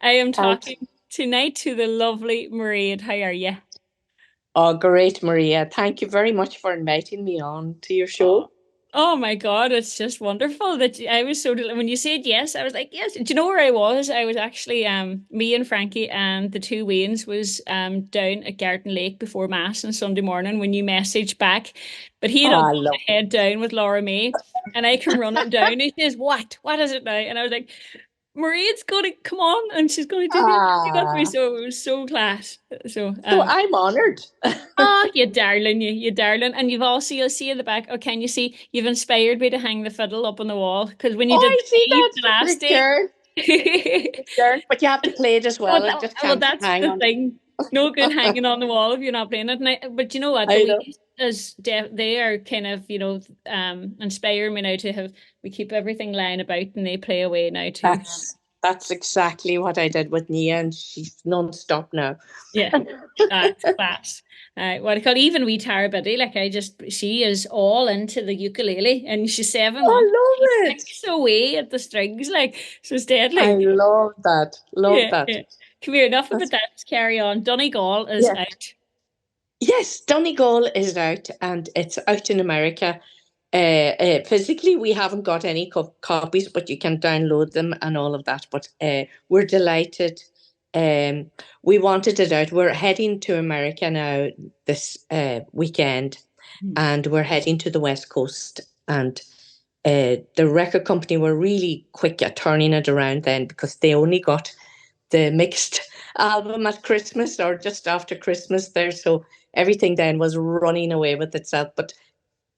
I am And talking tonight to the lovely Mairead. How are you? oh, great, Maria. Thank you very much for inviting me on to your Oh, show. oh my God, it's just wonderful that I was when you said yes, I was like, yes. Do you know where I was? I was actually me and Frankie and the two Waynes was down at Garden Lake before Mass on Sunday morning when you messaged back. But he had Oh, all I gone love to it. head down with Laura May and I come running down. He says, What? What is it now? And I was like, Maria's gonna come on and she's gonna do the interview with me. Ah, So it was so class. So so I'm honored. oh, you darling, you darling. And you'll see in the back, oh, can you see? You've inspired me to hang the fiddle up on the wall. Because when you Oh, did I the see leave that the last day, return, return. But you have to play it as well, well. It just well, can't that's hang the on. thing. No good hanging on the wall if you're not playing it. But you know what? The I know. Weeklies, they are kind of, inspiring me now to have, we keep everything lying about and they play away now too. That's exactly what I did with Nia, and she's non-stop now. Yeah. It's class. What I call even wee Tara Biddy, like she is all into the ukulele and she's 7 months. She I love it. picks away at the strings, like, so it's I deadly. love that. Love Yeah, that. yeah. Come here, enough about That's that. Let's carry on. Donegal is yes. out. Yes, Donegal is out and it's out in America. Physically, we haven't got any copies, but you can download them and all of that. But we're delighted. Um, we wanted it out. We're heading to America now this weekend, Hmm. and we're heading to the West Coast. And the record company were really quick at turning it around then because they only got the mixed album at Christmas or just after Christmas there. So everything then was running away with itself. But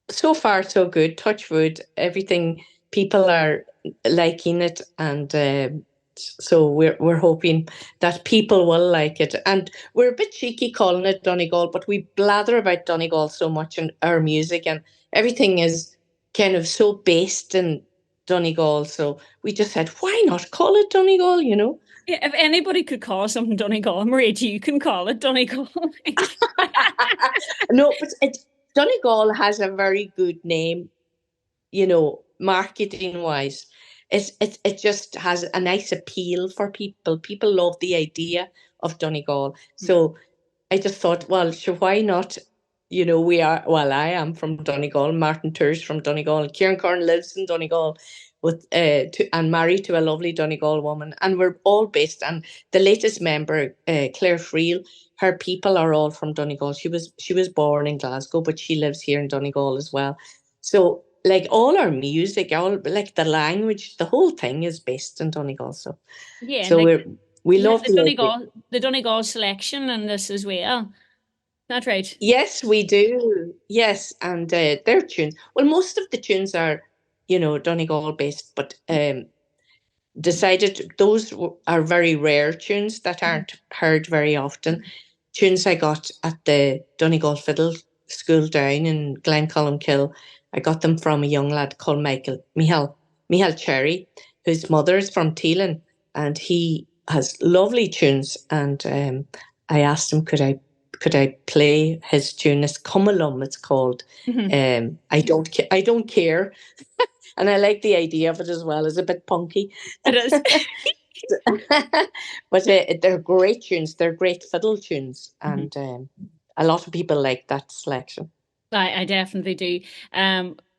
so far, so good. Touch wood. Everything, people are liking it. And so we're hoping that people will like it. And we're a bit cheeky calling it Donegal, but we blather about Donegal so much in our music and everything is kind of so based in Donegal. So we just said, why not call it Donegal, you know? Yeah, if anybody could call something Donegal, Marie, you can call it Donegal. Like, No, but Donegal has a very good name, you know, marketing wise. It just has a nice appeal for people. People love the idea of Donegal. So I just thought, well, sure, why not? You know, I am from Donegal. Martin Tour's from Donegal. And Kieran Kern lives in Donegal and married to a lovely Donegal woman. And we're all based. And the latest member, Claire Friel, her people are all from Donegal. She was born in Glasgow, but she lives here in Donegal as well. So like all our music, all like the language, the whole thing is based in Donegal. So yeah, and so like we you have love the idea. The Donegal selection and this as well. That's right. Yes, we do. Yes, and their tunes. Well, most of the tunes are, you know, Donegal based, but decided are very rare tunes that aren't heard very often. Tunes I got at the Donegal Fiddle School down in Glencolmkill. I got them from a young lad called Michael Cherry, whose mother is from Teelan, and he has lovely tunes. And I asked him, could I play his tune? It's Come Alum, it's called. Mhm. I don't care, and I like the idea of it as well. It's a bit punky. It is. But they're great tunes. They're great fiddle tunes, Mhm. and a lot of people like that selection. I definitely do.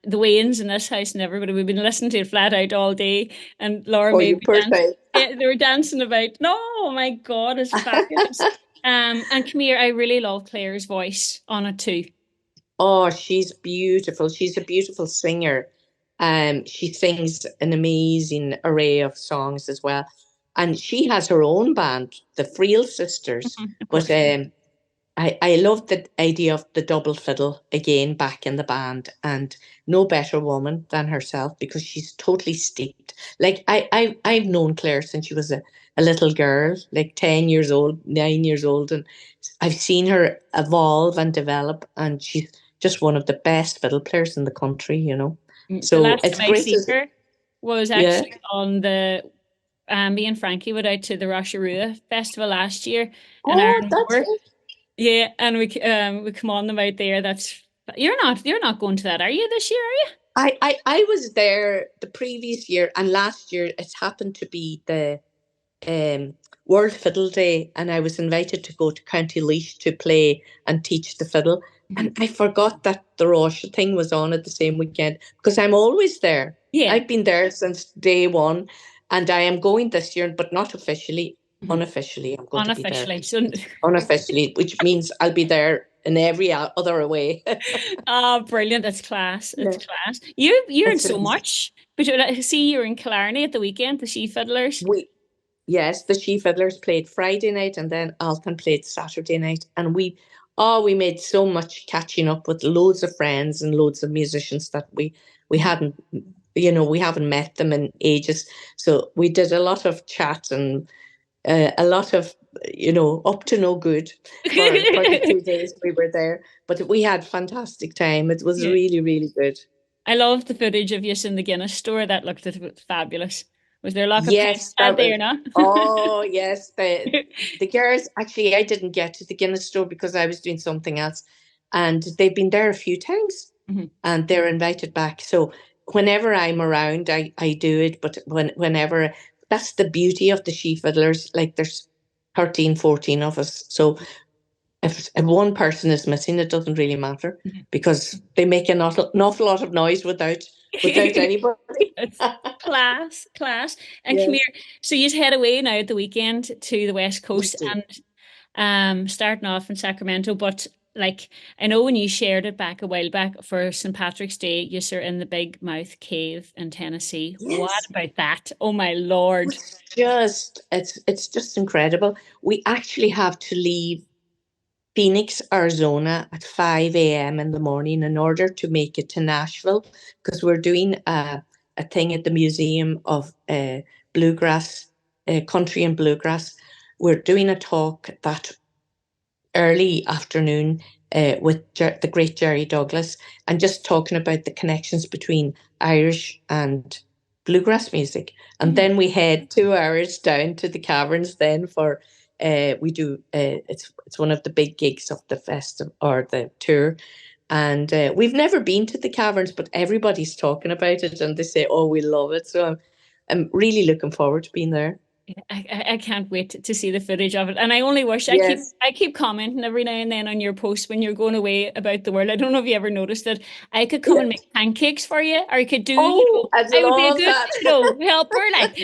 The Wayans in this house and everybody, we've been listening to it flat out all day. And Laura Oh, you maybe poor danced. thing. Yeah, they were dancing about. No, oh my God, it's fabulous. And come here, I really love Claire's voice on it too. Oh, she's beautiful. She's a beautiful singer. She sings an amazing array of songs as well, and she has her own band, the Friel Sisters. Mhm, of But course. I love the idea of the double fiddle again back in the band, and no better woman than herself because she's totally steeped. Like I've known Claire since she was a little girl, like 10 years old, 9 years old, and I've seen her evolve and develop, and she's just one of the best fiddle players in the country, you know. The So last it's time I great seen to her was yeah. actually on the me and Frankie went out to the Rotorua Festival last year in Oh, Iron that's it. Yeah, and we come on them out there. That's you're not going to that, are you this year, are you? I was there the previous year and last year it happened to be um, World Fiddle Day, and I was invited to go to County Laois to play and teach the fiddle. Mhm. And I forgot that the Rosh thing was on at the same weekend because I'm always there. Yeah. I've been there since day one, and I am going this year, but not officially. Mhm. Unofficially, I'm going to be there. Unofficially. So, Unofficially, which means I'll be there in every other way. oh, brilliant. It's class. It's Yeah, class. You're in it's so amazing. much. But I see you're in Killarney at the weekend, the She Fiddlers. We Yes, the She Fiddlers played Friday night and then Alton played Saturday night. And we made so much catching up with loads of friends and loads of musicians that we Mhm. hadn't, we haven't met them in ages. So we did a lot of chat and a lot of, up to no good for the 2 days we were there. But we had fantastic time. It was Yeah. really, really good. I love the footage of you in the Guinness store. That looked fabulous. Was there a lot of pints Yes, had that there, was. no? Oh, yes. The girls actually, I didn't get to the Guinness store because I was doing something else, and they've been there a few times, Mhm. and they're invited back. So whenever I'm around, I do it. But whenever that's the beauty of the She Fiddlers. Like there's 13, 14 of us. So if one person is missing, it doesn't really matter Mhm. because they make an awful lot of noise without anybody. It's class, class. And come Yes, here. So you head away now at the weekend to the West we Coast do. and starting off in Sacramento, but like I know when you shared it back a while back for St. Patrick's Day, you're in the Big Mouth Cave in Tennessee. What Yes. about that? Oh my Lord. It's just incredible. We actually have to leave Phoenix, Arizona at 5 a.m. in the morning in order to make it to Nashville because we're doing a thing at the Museum of Bluegrass, Country and Bluegrass. We're doing a talk that early afternoon with the great Jerry Douglas and just talking about the connections between Irish and bluegrass music. And Mhm. then we head 2 hours down to the caverns then for we do it's one of the big gigs of the festival or the tour. And we've never been to the caverns, but everybody's talking about it and they say, oh, we love it. So I'm really looking forward to being there. I can't wait to see the footage of it. And I only wish Yes. I keep commenting every now and then on your posts when you're going away about the world. I don't know if you ever noticed it. I could come and Yes. make pancakes for you, or I could do, Oh, I'd I would be a love good, that. helper. Like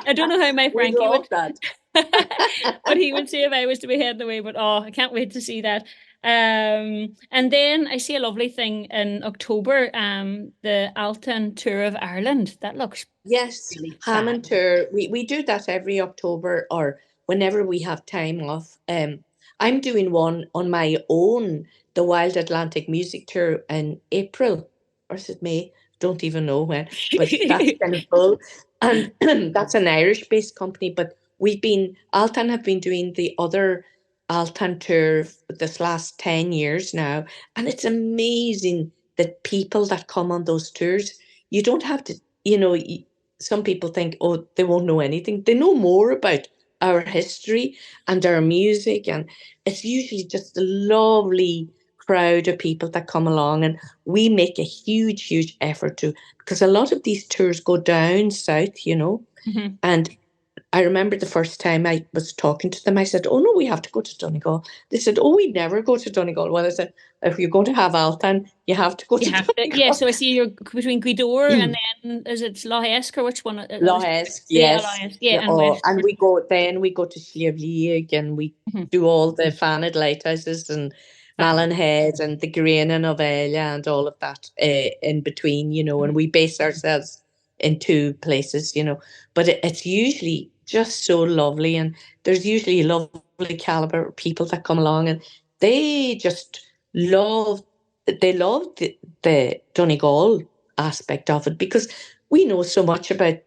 I don't know how my We'd Frankie would love that. what he would say if I was to be heading away, but oh, I can't wait to see that. And then I see a lovely thing in October, the Alton Tour of Ireland. That looks Yes, really fab. Hammond Tour. We do that every October or whenever we have time off. I'm doing one on my own, the Wild Atlantic Music Tour in April, or is it May? Don't even know when, but that's kind of full. And that's an Irish-based company, but Altan have been doing the other Altan tour this last 10 years now, and it's amazing that people that come on those tours, you don't have to, you know, some people think, oh, they won't know anything. They know more about our history and our music. And it's usually just a lovely crowd of people that come along. And we make a huge, huge effort to, because a lot of these tours go down south, Mhm. and I remember the first time I was talking to them, I said, oh no, we have to go to Donegal. They said, oh, we never go to Donegal. Well, I said, if you're going to have Altan, you have to go You to have to, yeah. Donegal. So I see you're between Gweedore and then is it Lough Esk or which one? Laws, Yeah, Lough yes. Esk, yeah, and Oh, and Westford. we go to Sliabh and we Mhm. do all the Fanad lighthouses and Fab. Malin Head and the Grainan of Elia and all of that in between, and Mhm. we base ourselves in two places, But it's usually just so lovely, and there's usually a lovely caliber of people that come along, and they just love love the Donegal aspect of it because we know so much about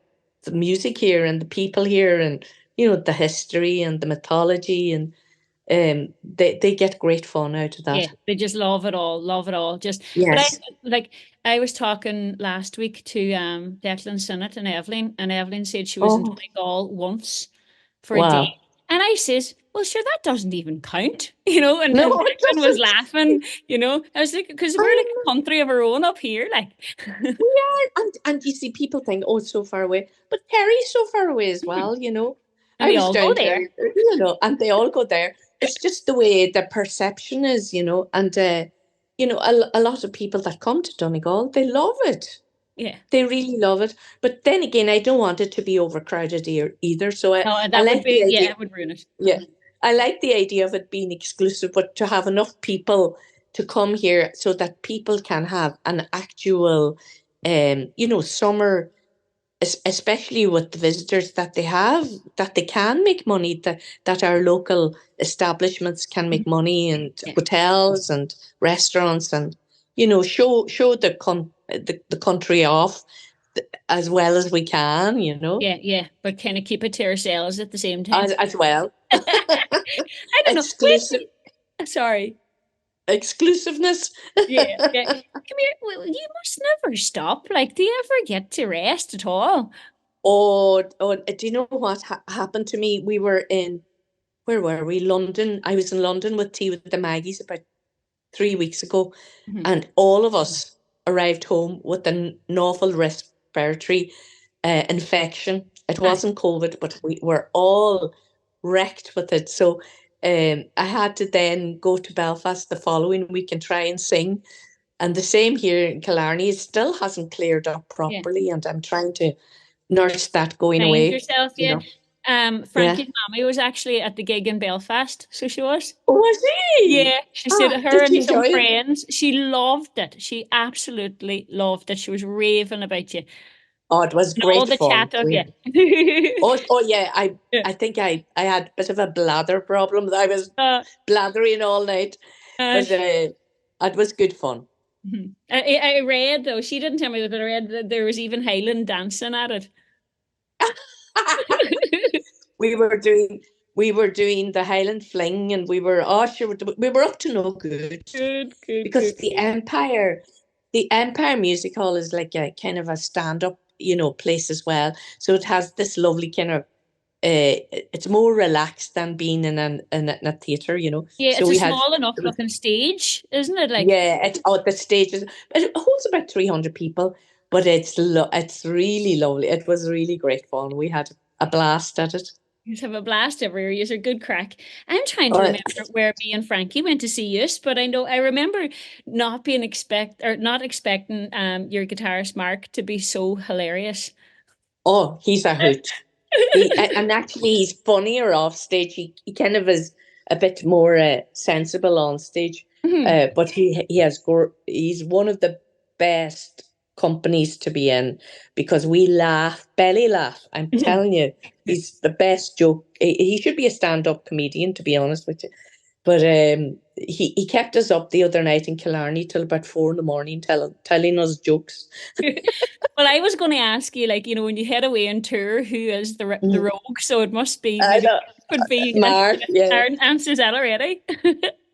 the music here and the people here and the history and the mythology and they get great fun out of Yeah, that. they just love it all, love it all. Just, but Yes. like I was talking last week to Declan Sinnott and Evelyn said she was in Oh, Donegal once for a day. wow. And I says, well, sure, that doesn't even count, and, No, and it everyone was doesn't. laughing. I was like, because we're like I a country of our own up here, like. We are, and you see, people think, oh, it's so far away, but Kerry's so far away as Mhm. well. And I they was all go down there. there, and they all go there. It's just the way the perception is, and a lot of people that come to Donegal, they love it. Yeah. They really love it. But then again, I don't want it to be overcrowded either. So I, No, I that would like the be, yeah, idea. it would ruin it. Yeah, I like the idea of it being exclusive, but to have enough people to come here so that people can have an actual, summer, especially with the visitors that they have, that they can make money, that our local establishments can make Mhm. money, and Yeah. hotels and restaurants, and show the country off as well as we can, Yeah, yeah, but kind of keep it to ourselves at the same time. as well. I don't know. Exclusive Sorry. exclusiveness. Yeah, yeah. Come here. Well, you must never stop. Like, do you ever get to rest at all? Oh, do you know what happened to me? We were in, where were we? London. I was in London with Tea with the Maggies about 3 weeks ago, Mhm. and all of us arrived home with an awful respiratory infection. It Aye. wasn't COVID, but we were all wrecked with it. So I had to then go to Belfast the following week and try and sing. And the same here in Killarney, it still hasn't cleared up Yeah. properly, and I'm trying to nurse that going Find away, yourself, you yeah. know. Yeah. Frankie's mommy was actually at the gig in Belfast, so she was. Oh, was he? Yeah, she said Ah, her did and you some enjoy it? friends. She loved it. She absolutely loved it. She was raving about you Oh, it was and all great the fun. chat of you. Yeah. Oh yeah. I Yeah. I think I had a bit of a bladder problem. I was Uh, blathering all night, uh, but it was good fun. mhm. I read though, she didn't tell me this, but I read that there was even Highland dancing at it. we were doing we were doing the Highland Fling, and we were, oh sure, we were up to no good, Good, good, because good. the Empire Music Hall is like a kind of a stand-up, place as well. So it has this lovely kind of, it's more relaxed than being in a theatre, Yeah, So it's a we had, small enough it was, looking stage, isn't it? Like, yeah, at the stages, it holds about 300 people, but it's really lovely. It was really great fun. We had a blast at it. you just have a blast everywhere. You're a good crack. I'm trying to Uh, remember where me and Frankie went to see you, but I remember not expecting your guitarist Mark to be so hilarious. oh, he's a hoot. And actually, he's funnier off stage. He kind of is a bit more sensible on stage, Mhm. but he's one of the best companies to be in, because we laugh, belly laugh. I'm Mhm. telling you, he's the best joke. He should be a stand-up comedian, to be honest with you. But he kept us up the other night in Killarney till about 4 in the morning, telling us jokes. Well, I was going to ask you, like, when you head away on tour, who is the Mm. rogue? So it must be I maybe know, could be, and Mark. Yeah. Aaron answers that already.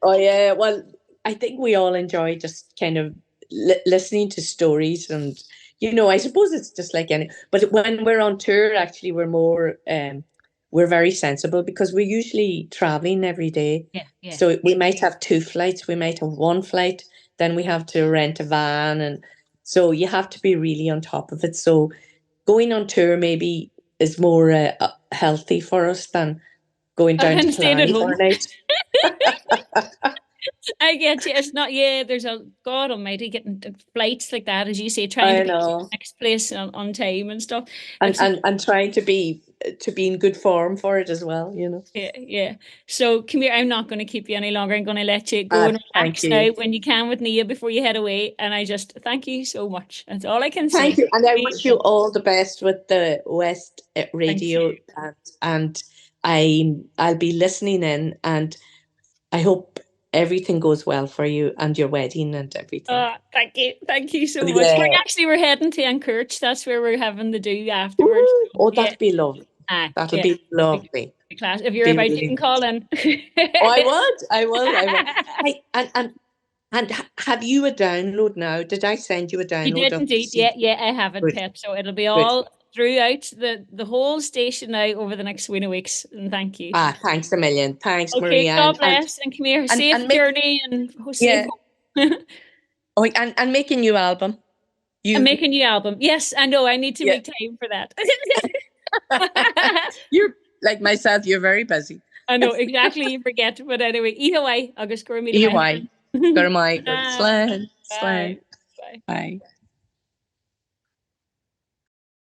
Oh yeah, well, I think we all enjoy just kind of listening to stories, and I suppose it's just like any. But when we're on tour, actually, we're very sensible, because we're usually traveling every day. Yeah, yeah. So we might have two flights, we might have one flight, then we have to rent a van, and so you have to be really on top of it. So going on tour maybe is more healthy for us than going down to And stayed at Killarney for home. a night. I get you. It's not, yeah, there's a God Almighty getting flights like that, as you say, trying to I get to know. the next place on time and stuff. and It's and and trying to be in good form for it as well, yeah, yeah. So come here, I'm not going to keep you any longer. I'm going to let you go and Thank relax now you. when you can with Nia before you head away. And I just thank you so much. That's all I can Thank say. you, and I wish you Amazing. all the best with the West Thank Radio, you. and I'll be listening in, and I hope everything goes well for you and your wedding and everything. Thank you. Thank you so much. Yeah. We're heading to Anchorage. That's where we're having the do afterwards. Woo! So, Oh, yeah. that'll be lovely. That'll Yeah. be lovely. Class. If you're Be about, you really can call nice. in. Oh, I will. Hey, and have you a download now? Did I send you a You download did of the indeed. Yeah, CD? yeah, I have it, Good, Pep. So it'll be good. all throughout the whole station now over the next week of weeks. And thank you. Ah, thanks a million. Thanks, Okay, Maria. God bless and come here. Safe And make journey and safe yeah. home. Oh, and make a new album. And You make a new album. Yes, I know. I need to yeah. make time for that. You're like myself, you're very busy. I know exactly. You forget, but anyway, either way, I'll just go meet my EY. husband. Go to my Bye. slang, slang. Bye. Bye. Bye.